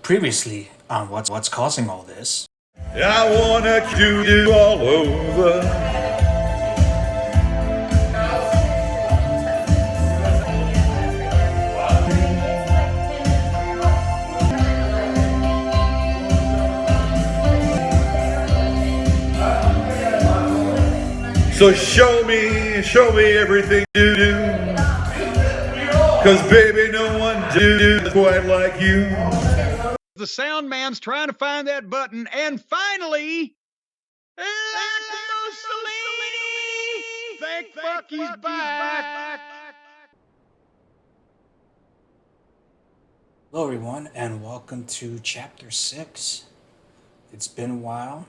Previously on what's causing all this. I wanna do all over. So show me everything you do. Cause baby, no one do quite like you. The sound man's trying to find that button, and finally, thank fuck he's back. Hello everyone and welcome to chapter 6. It's been a while.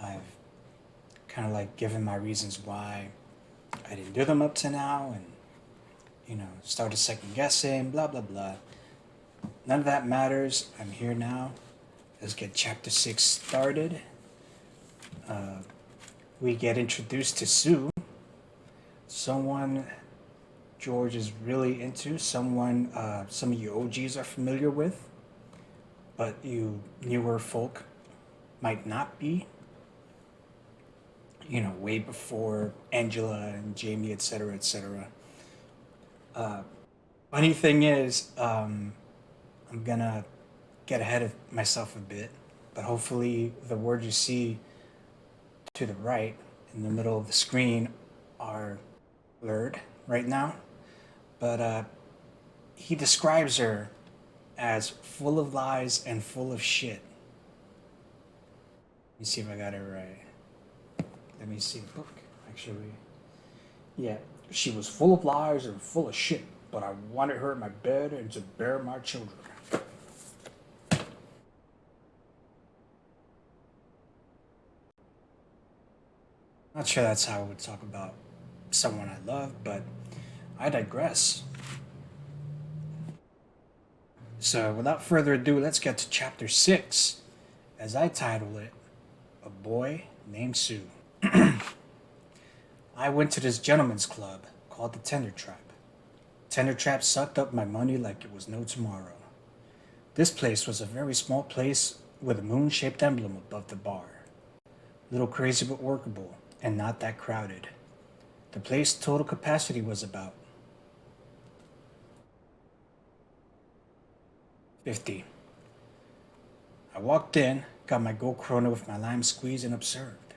I've kind of given my reasons why I didn't do them up to now and started second guessing, blah blah blah. None of that matters. I'm here now. Let's get chapter 6 started. We get introduced to Sue, someone George is really into, someone some of you OGs are familiar with, but you newer folk might not be. Way before Angela and Jamie, etc., etc. Funny thing is, I'm gonna get ahead of myself a bit, but hopefully the words you see to the right in the middle of the screen are blurred right now. But he describes her as full of lies and full of shit. Let me see if I got it right. Let me see the book, actually. Yeah, she was full of lies and full of shit, but I wanted her in my bed and to bear my children. Not sure that's how I would talk about someone I love, but I digress. So, without further ado, let's get to chapter 6, as I title it, A Boy Named Sue. I went to this gentleman's club called the Tender Trap. Tender Trap sucked up my money like it was no tomorrow. This place was a very small place with a moon-shaped emblem above the bar. Little crazy but workable, and not that crowded. The place's total capacity was about 50. I walked in, got my gold Corona with my lime squeeze, and observed.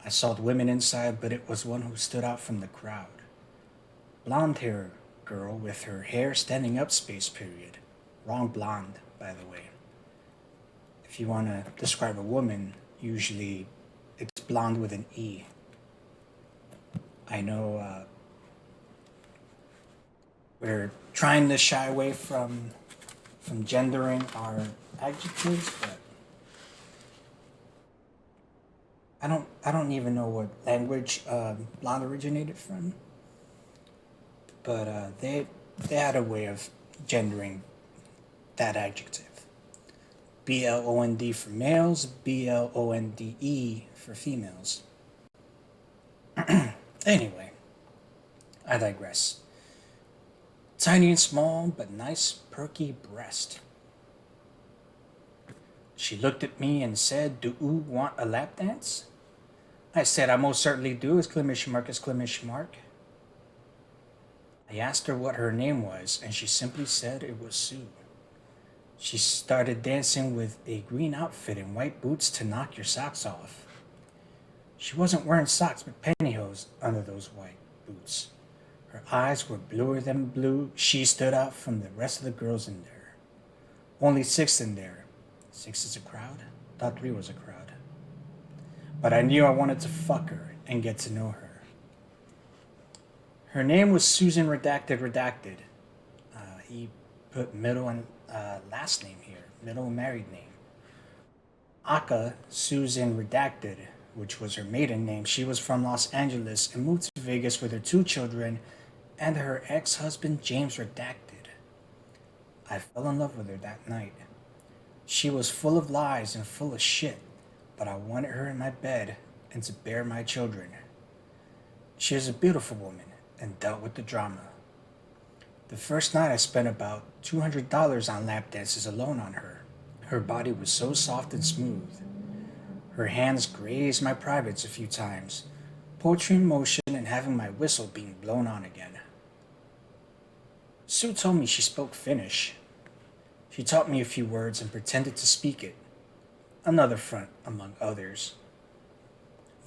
I saw the women inside, but it was one who stood out from the crowd. Blonde-haired girl with her hair standing up, space period. Wrong blonde, by the way. If you want to describe a woman, usually it's blonde with an E. I know we're trying to shy away from gendering our adjectives, but I don't even know what language blonde originated from. But they had a way of gendering that adjective. BLOND for males, BLONDE for females. Anyway, I digress. Tiny and small, but nice, perky breast. She looked at me and said, "Do you want a lap dance?" I said, "I most certainly do," exclamation mark. I asked her what her name was, and she simply said it was Sue. She started dancing with a green outfit and white boots to knock your socks off. She wasn't wearing socks, but pantyhose under those white boots. Her eyes were bluer than blue. She stood out from the rest of the girls in there. Only 6 in there. 6 is a crowd? Thought 3 was a crowd. But I knew I wanted to fuck her and get to know her. Her name was Susan Redacted. He put middle and last name here. Middle and married name. Aka Susan Redacted, which was her maiden name. She was from Los Angeles and moved to Vegas with her 2 children and her ex-husband James Redacted. I fell in love with her that night. She was full of lies and full of shit, but I wanted her in my bed and to bear my children. She is a beautiful woman and dealt with the drama. The first night I spent about $200 on lap dances alone on her. Her body was so soft and smooth. Her hands grazed my privates a few times, poetry in motion and having my whistle being blown on again. Sue told me she spoke Finnish. She taught me a few words and pretended to speak it. Another front among others.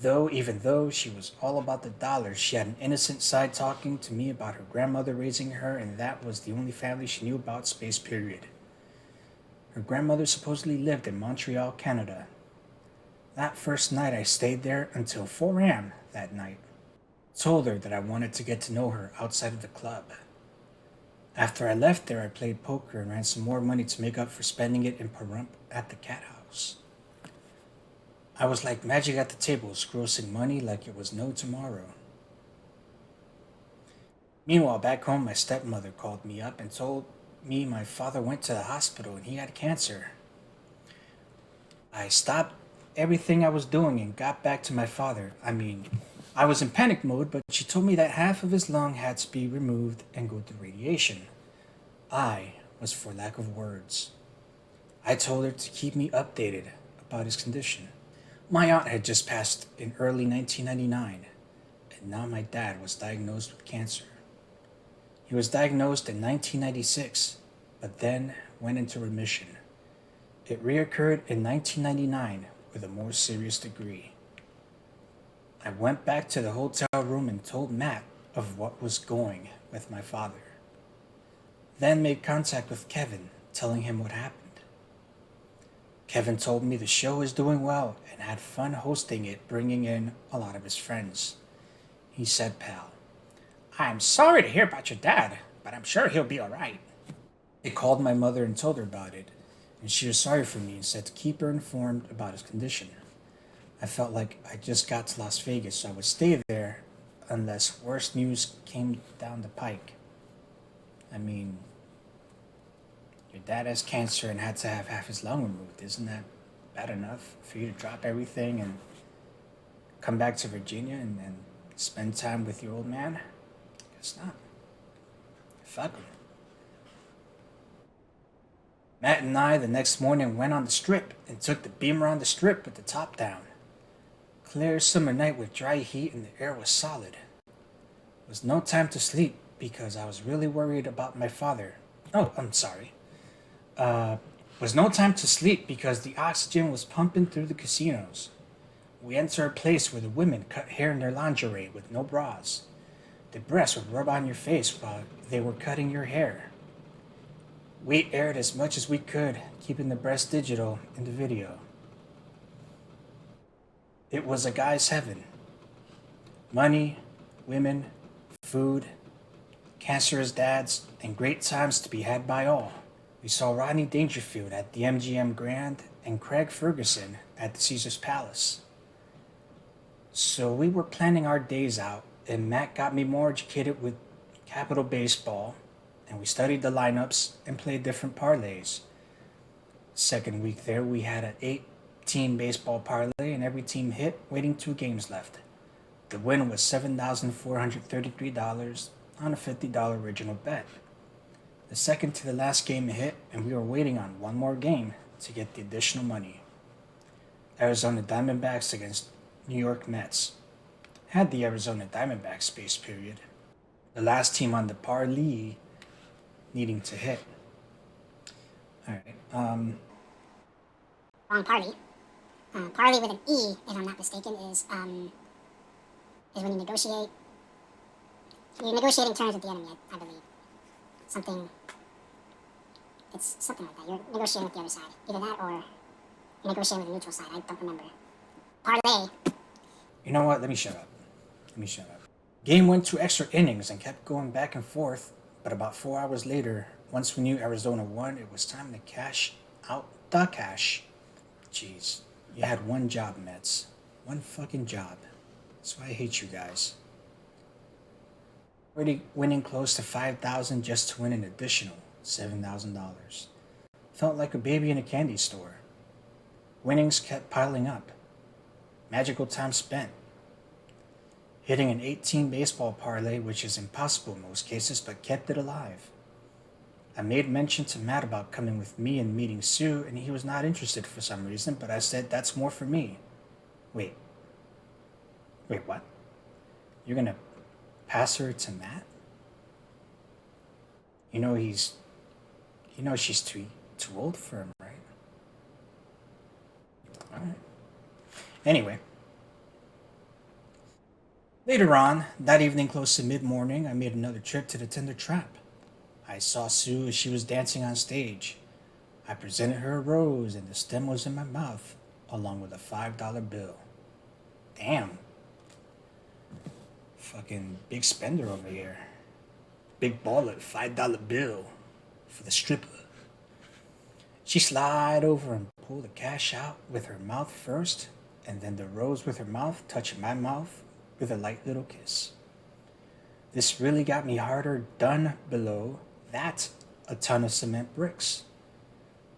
Even though she was all about the dollars, she had an innocent side talking to me about her grandmother raising her, and that was the only family she knew about space period. Her grandmother supposedly lived in Montreal, Canada. That first night I stayed there until 4 a.m. that night. Told her that I wanted to get to know her outside of the club. After I left there, I played poker and ran some more money to make up for spending it in Pahrump at the cat house. I was like magic at the tables, grossing money like it was no tomorrow. Meanwhile, back home, my stepmother called me up and told me my father went to the hospital and he had cancer. I stopped everything I was doing and got back to my father. I was in panic mode, but she told me that half of his lung had to be removed and go through radiation. I was for lack of words. I told her to keep me updated about his condition. My aunt had just passed in early 1999, and now my dad was diagnosed with cancer. He was diagnosed in 1996, but then went into remission. It reoccurred in 1999 with a more serious degree. I went back to the hotel room and told Matt of what was going with my father. Then made contact with Kevin, telling him what happened. Kevin told me the show is doing well and had fun hosting it, bringing in a lot of his friends. He said, "Pal, I'm sorry to hear about your dad, but I'm sure he'll be alright." He called my mother and told her about it, and she was sorry for me and said to keep her informed about his condition. I felt like I just got to Las Vegas, so I would stay there unless worse news came down the pike. Your dad has cancer and had to have half his lung removed. Isn't that bad enough for you to drop everything and come back to Virginia and spend time with your old man? Guess not. Fuck him. Matt and I the next morning went on the strip and took the Beamer on the strip with the top down. Clear summer night with dry heat and the air was solid. It was no time to sleep because I was really worried about my father. Was no time to sleep because the oxygen was pumping through the casinos. We entered a place where the women cut hair in their lingerie with no bras. The breasts would rub on your face while they were cutting your hair. We aired as much as we could, keeping the breast digital in the video. It was a guy's heaven. Money, women, food, cancerous dads, and great times to be had by all. We saw Rodney Dangerfield at the MGM Grand and Craig Ferguson at the Caesars Palace. So we were planning our days out, and Matt got me more educated with Capital Baseball, and we studied the lineups and played different parlays. Second week there, we had an 8-team baseball parlay, and every team hit, waiting 2 games left. The win was $7,433 on a $50 original bet. The second to the last game hit, and we were waiting on one more game to get the additional money. Arizona Diamondbacks against New York Mets. Had the Arizona Diamondbacks space period. The last team on the parlay needing to hit. Alright, Wrong party. Parley with an E, if I'm not mistaken, is when you negotiate. You're negotiating terms with the enemy, I believe. It's something like that. You're negotiating with the other side. Either that or you're negotiating with the neutral side. I don't remember. Parlay. You know what? Let me shut up. Game went to extra innings and kept going back and forth, but about 4 hours later, once we knew Arizona won, it was time to cash out the cash. Jeez, you had one job, Mets. One fucking job. That's why I hate you guys. Already winning close to $5,000 just to win an additional $7,000. Felt like a baby in a candy store. Winnings kept piling up. Magical time spent. Hitting an 18 baseball parlay, which is impossible in most cases, but kept it alive. I made mention to Matt about coming with me and meeting Sue, and he was not interested for some reason, but I said that's more for me. Wait. Wait, what? You're gonna pass her to Matt? You know she's too old for him, right? Alright. Anyway. Later on, that evening close to mid-morning, I made another trip to the Tinder trap. I saw Sue as she was dancing on stage. I presented her a rose and the stem was in my mouth, along with a $5 bill. Damn. Fucking big spender over here. Big baller, $5 bill for the stripper. She slid over and pulled the cash out with her mouth first, and then the rose with her mouth touching my mouth with a light little kiss. This really got me harder done below that a ton of cement bricks.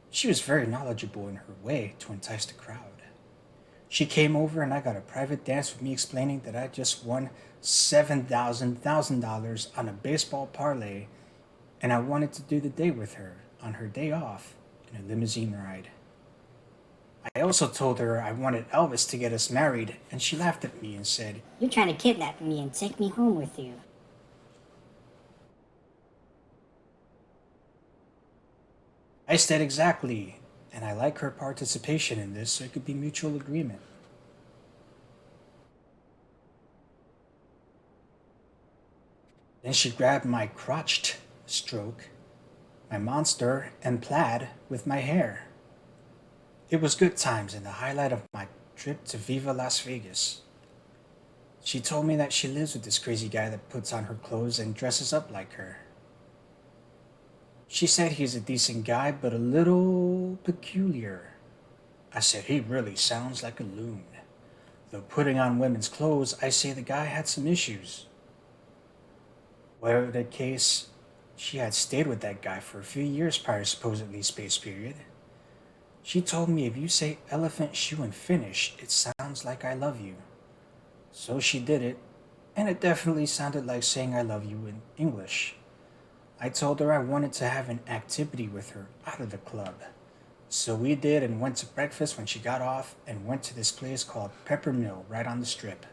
She was very knowledgeable in her way to entice the crowd. She came over and I got a private dance with me explaining that I just won $7,000 on a baseball parlay and I wanted to do the day with her on her day off in a limousine ride. I also told her I wanted Elvis to get us married and she laughed at me and said, "You're trying to kidnap me and take me home with you." I said exactly, and I like her participation in this so it could be mutual agreement. Then she grabbed my crotched stroke, my monster, and plaid with my hair. It was good times and the highlight of my trip to Viva Las Vegas. She told me that she lives with this crazy guy that puts on her clothes and dresses up like her. She said he's a decent guy, but a little peculiar. I said he really sounds like a loon. Though putting on women's clothes, I say the guy had some issues. Whatever the case, she had stayed with that guy for a few years prior to supposedly space period. She told me if you say elephant, shoe, and finish, it sounds like I love you. So she did it, and it definitely sounded like saying I love you in English. I told her I wanted to have an activity with her out of the club. So we did and went to breakfast when she got off and went to this place called Pepper Mill right on the strip.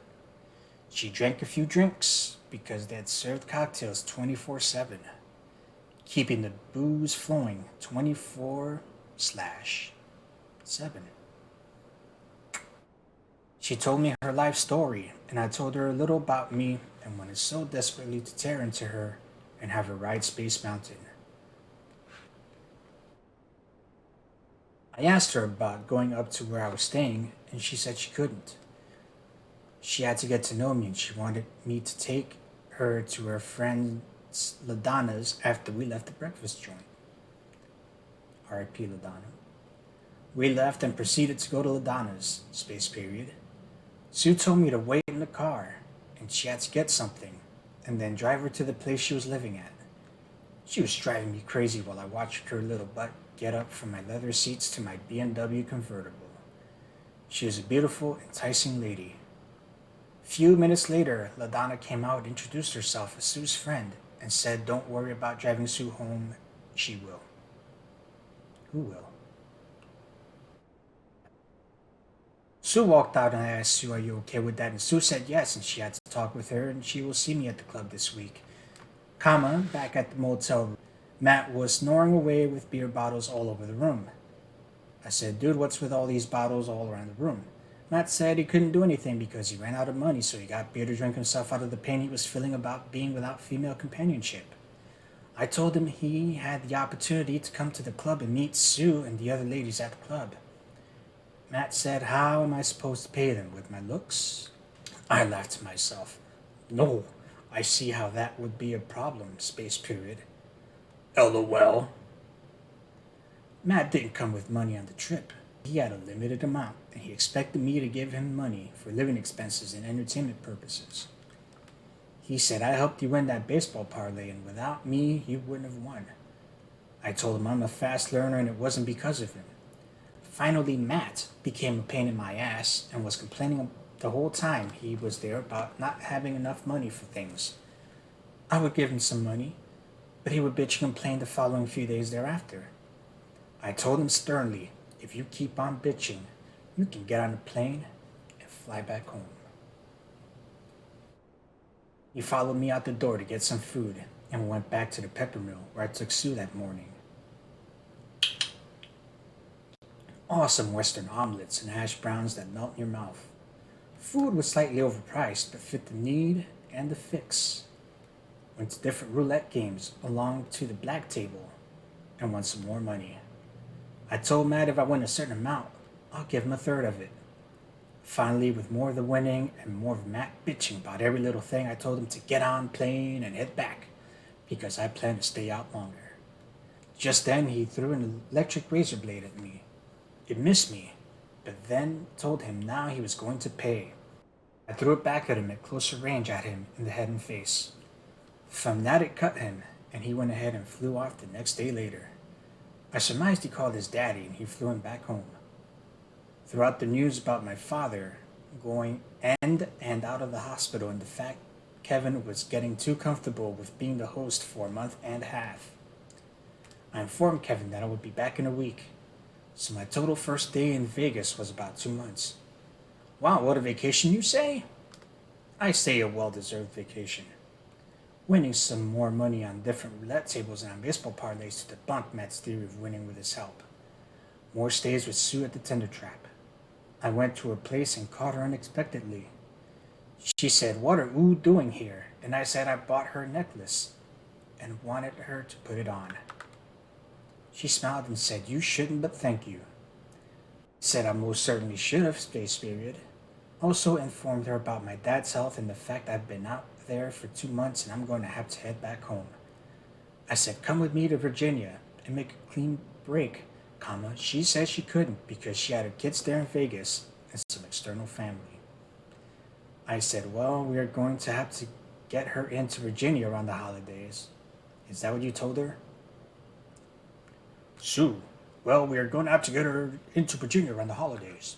She drank a few drinks because they had served cocktails 24/7, keeping the booze flowing 24/7. She told me her life story and I told her a little about me and wanted so desperately to tear into her and have her ride Space Mountain. I asked her about going up to where I was staying, and she said she couldn't. She had to get to know me, and she wanted me to take her to her friend's LaDonna's after we left the breakfast joint. R.I.P. LaDonna. We left and proceeded to go to LaDonna's, space period. Sue told me to wait in the car, and she had to get something, and then drive her to the place she was living at. She was driving me crazy while I watched her little butt get up from my leather seats to my BMW convertible. She was a beautiful, enticing lady. Few minutes later, LaDonna came out and introduced herself as Sue's friend and said, "Don't worry about driving Sue home, she will." Who will? Sue walked out and I asked Sue, "Are you okay with that?" And Sue said yes, and she had to talk with her, and she will see me at the club this week. Back at the motel room. Matt was snoring away with beer bottles all over the room. I said, "Dude, what's with all these bottles all around the room?" Matt said he couldn't do anything because he ran out of money, so he got beer to drink himself out of the pain he was feeling about being without female companionship. I told him he had the opportunity to come to the club and meet Sue and the other ladies at the club. Matt said, "How am I supposed to pay them? With my looks?" I laughed to myself. No, I see how that would be a problem, space period. LOL. Matt didn't come with money on the trip. He had a limited amount, and he expected me to give him money for living expenses and entertainment purposes. He said, "I helped you win that baseball parlay, and without me, you wouldn't have won." I told him I'm a fast learner, and it wasn't because of him. Finally, Matt became a pain in my ass and was complaining the whole time he was there about not having enough money for things. I would give him some money, but he would bitch and complain the following few days thereafter. I told him sternly, if you keep on bitching, you can get on a plane and fly back home. He followed me out the door to get some food, and we went back to the pepper mill where I took Sue that morning. Awesome Western omelets and hash browns that melt in your mouth. Food was slightly overpriced, but fit the need and the fix. Went to different roulette games along to the black table and won some more money. I told Matt if I win a certain amount, I'll give him a third of it. Finally, with more of the winning and more of Matt bitching about every little thing, I told him to get on plane and head back because I plan to stay out longer. Just then, he threw an electric razor blade at me. It missed me, but then told him now he was going to pay. I threw it back at him at closer range at him in the head and face. From that, it cut him, and he went ahead and flew off the next day later. I surmised he called his daddy, and he flew him back home. Throughout the news about my father going in and out of the hospital and the fact Kevin was getting too comfortable with being the host for a month and a half, I informed Kevin that I would be back in a week. So my total first day in Vegas was about 2 months. Wow, what a vacation you say? I say a well-deserved vacation. Winning some more money on different roulette tables and on baseball parlays to debunk Matt's theory of winning with his help. More stays with Sue at the tender trap. I went to her place and caught her unexpectedly. She said, "What are you doing here?" And I said I bought her a necklace and wanted her to put it on. She smiled and said, "You shouldn't, but thank you." Said I most certainly should have, space period. Also informed her about my dad's health and the fact I've been out there for 2 months and I'm going to have to head back home. I said, "Come with me to Virginia and make a clean break," comma. She said she couldn't because she had her kids there in Vegas and some external family. I said, "Well, we are going to have to get her into Virginia around the holidays." Is that what you told her? Sue, well, we are going to have to get her into Virginia around the holidays.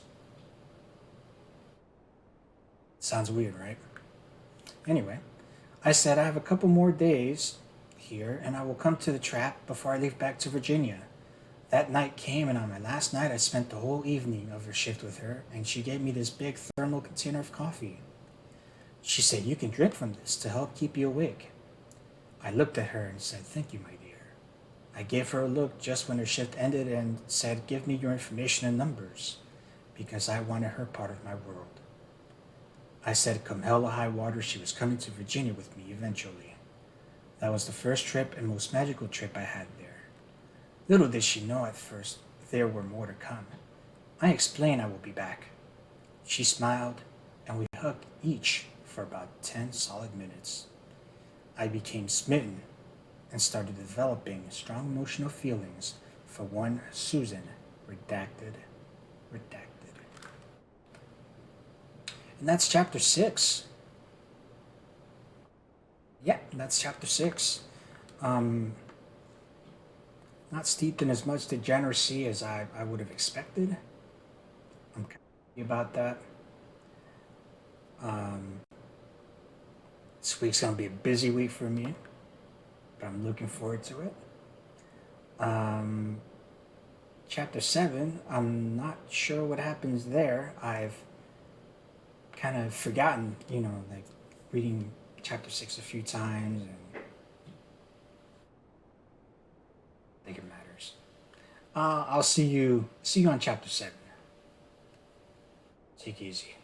Sounds weird, right? Anyway, I said I have a couple more days here and I will come to the trap before I leave back to Virginia. That night came, and on my last night I spent the whole evening of her shift with her, and she gave me this big thermal container of coffee. She said, "You can drink from this to help keep you awake." I looked at her and said, "Thank you, my dear." I gave her a look just when her shift ended and said, "Give me your information and numbers," because I wanted her part of my world. I said, come hell or high water, she was coming to Virginia with me eventually. That was the first trip and most magical trip I had there. Little did she know at first there were more to come. I explained I will be back. She smiled, and we hugged each for about 10 solid minutes. I became smitten and started developing strong emotional feelings for one Susan, redacted. And that's chapter 6. Yeah, that's chapter 6. Not steeped in as much degeneracy as I would have expected. I'm kind of happy about that. This week's going to be a busy week for me, but I'm looking forward to it. Chapter 7, I'm not sure what happens there. I've kind of forgotten, like reading chapter 6 a few times, and I think it matters. I'll see you on chapter 7. Take it easy.